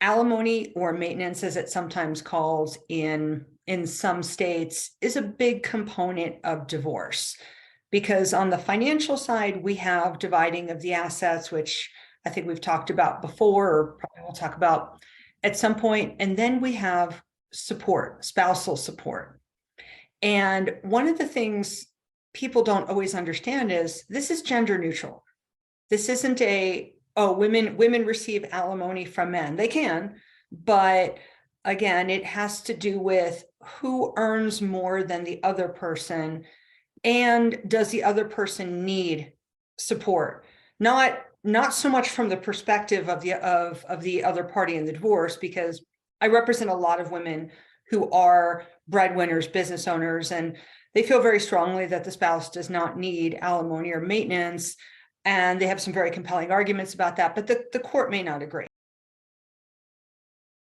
alimony, or maintenance as it's sometimes called in some states, is a big component of divorce. Because on the financial side, we have dividing of the assets, which I think we've talked about before, or probably we'll talk about at some point. And then we have support, spousal support. And one of the things people don't always understand is this is gender neutral. This isn't women receive alimony from men. They can, but again, it has to do with who earns more than the other person, and does the other person need support? Not so much from the perspective of the other party in the divorce, because I represent a lot of women who are breadwinners, business owners, and they feel very strongly that the spouse does not need alimony or maintenance. And they have some very compelling arguments about that, but the court may not agree.